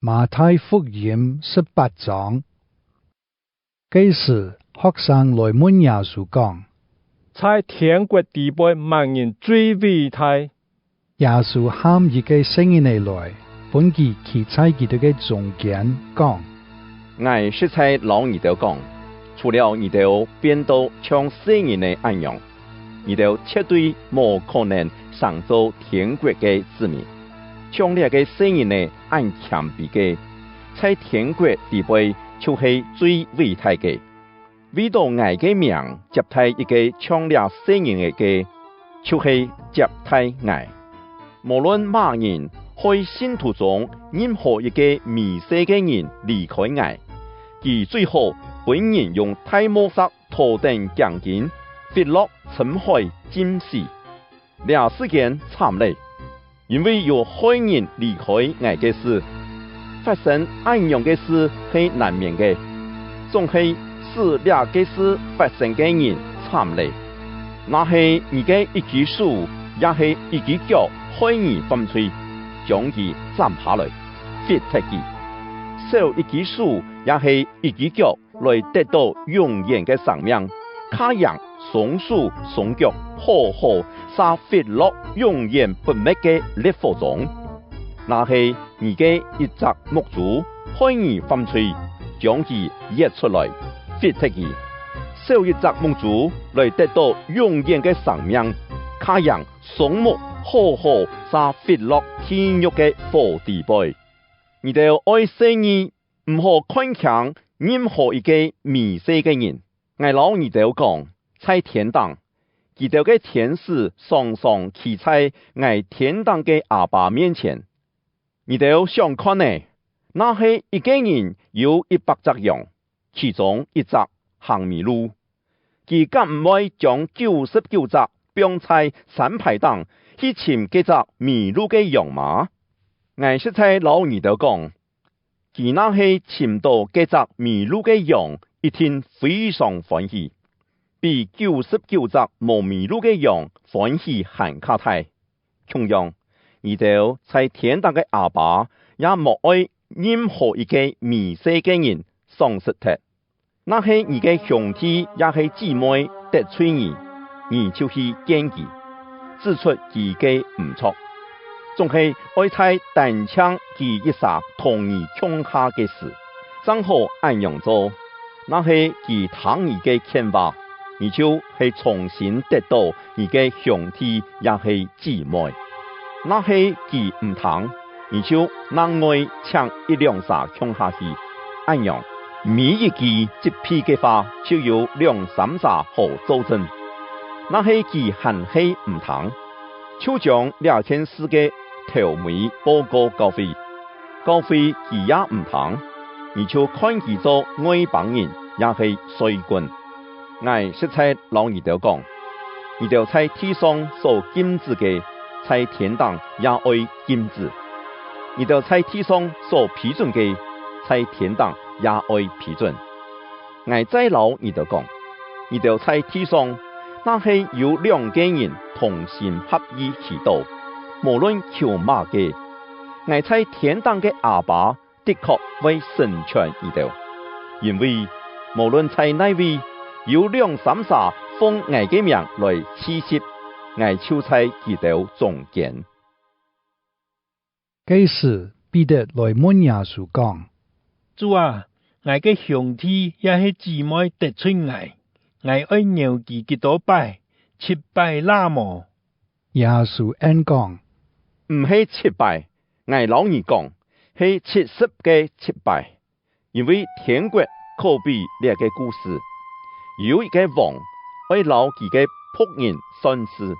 馬太福音18章。這時學生來問耶穌講：在天國地位萬人最偉大。耶穌喊一個聲音來，本佢企在佢哋嘅中間講：我實在老你哋講，除了你哋變到像聖人嘅安樣，你哋絕對冇可能上做天國嘅子民。像呢個聖人嘅按強比嘅，在天國地位就是最偉大嘅。為到我嘅名接待一個像呢聖人嘅，就是接待我。無論乜人喺信徒中任何一個迷失嘅人離開我，佢最好本人用大木石頭頂鋼筋，跌落深海浸死。呢事件慘烈，因為有害人離開我嘅事，發生安樣嘅事係難免嘅，總係使呢個事發生嘅人慘烈。那係你嘅一隻手，也係一隻腳，害人犯罪，將佢斬下來，滅掉佢；少一隻手，也係一隻腳，來得到永遠嘅生命。他讓雙手雙腳好好撒飛落永遠不滅嘅烈火中。那係你嘅一隻木柱，害人犯罪，將佢掘出來，滅掉佢；少一隻木柱，來得到永遠嘅生命。他讓雙目好好撒飛落天獄嘅火地背。你哋愛聖義，唔好看強任何一個迷失嘅人。我老你哋講，在天堂，佢哋嘅天使常常企在我天堂嘅阿爸面前。你哋想看呢？那係一個人有100隻羊，其中一隻行迷路，佢敢唔會將99隻放在3排檔去尋嗰隻迷路嘅羊嗎？我實在老你哋講，佢那係尋到嗰隻迷路嘅羊，一定非常歡喜，比99隻冇迷路嘅羊歡喜還卡太。同樣，你哋在天堂嘅阿爸也莫愛任何一個迷失嘅人喪失佢。那係你嘅兄弟也係姊妹得罪你就去見佢，指出佢嘅唔錯，仲係愛在單槍佢一剎同你衝下嘅事，正好按樣做。那係佢聽你嘅勸話，你就係重新得到你嘅兄弟也係姊妹。那係佢唔聽，你就能愛搶1兩剎衝下去，按樣每一句一批嘅話就有2、3剎好作證。那係佢還係唔聽，就將2件事嘅頭尾報告教會，教會佢也唔聽，你就看佢做外邦人，也係衰棍。我實在老你哋講，你哋在地上所禁止嘅，在天堂也愛禁止；你哋在地上所批准嘅，在天堂也愛批准。我再老你哋講，你哋在地上，那係有2個人同心合意祈禱，無論求乜嘅，我在天堂嘅阿爸的確會成全你哋，因為無論在哪位有2、3剎奉我嘅名來施洗，我就在佢哋中間。這時彼得來問耶穌講：主啊，我嘅兄弟也係姊妹得罪我愛牛記幾多拜？7拜那麼？耶穌應講：唔係7拜，我老你講係70嘅7拜，因為天國可比呢個故事，有一個王愛老佢嘅僕人算事，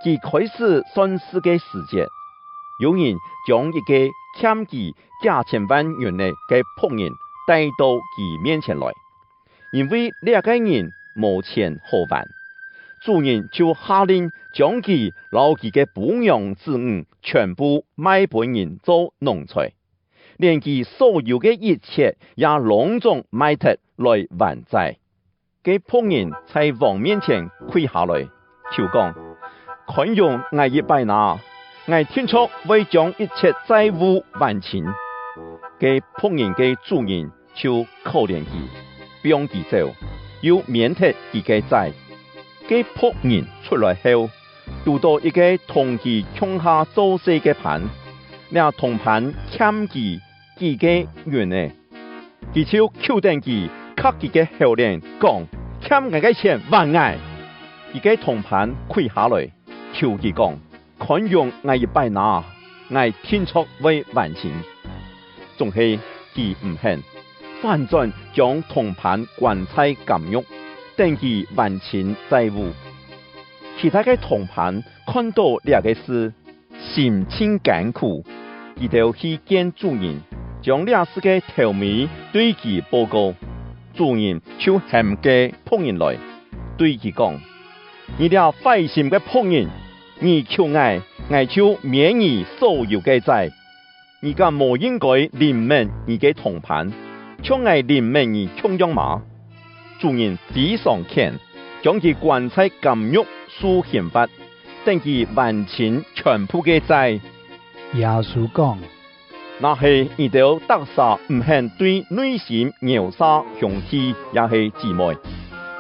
佢開始算事嘅時節，有人將一個欠佢價千萬元嘅僕人帶到佢面前來，因為呢個人冇錢可還，主人就下令將佢老佢嘅撫養子女全部賣俾人做農財，連佢所有嘅一切也隆重賣脱來還債。嘅僕人在王面前跪下來，就講：看用我一拜拿，我天初會將一切債務還清。嘅仆人嘅主人就可憐佢，幫佢走，又免脱佢嘅債。嘅僕人出來後，遇到一個同佢共下做事嘅伴，那同伴欠佢幾個元呢，佢就扣定佢，卡佢嘅後臉講欠我嘅錢還我。佢嘅同伴跪下來，求佢講寬容我一拜拿，我天速為還錢。總係佢唔肯，反轉將同伴關在監獄，等佢還錢債務。其他嘅同伴看到呢個事，心情艱苦，佢哋去見主人，將呢事嘅頭尾對佢報告。主人就喊嘅僕人來，對佢講：你哋壞心嘅僕人，你求我就免你所有嘅債。你敢冇應該憐憫你嘅同伴，像我憐憫你同樣嗎？主人非常強，將佢關在監獄受刑罰，等佢還清全部嘅債。耶穌講：那係你哋得殺唔肯對內心謀殺兄弟也係姊妹，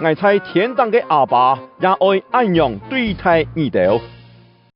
我在天堂嘅阿爸也愛安樣對待你哋。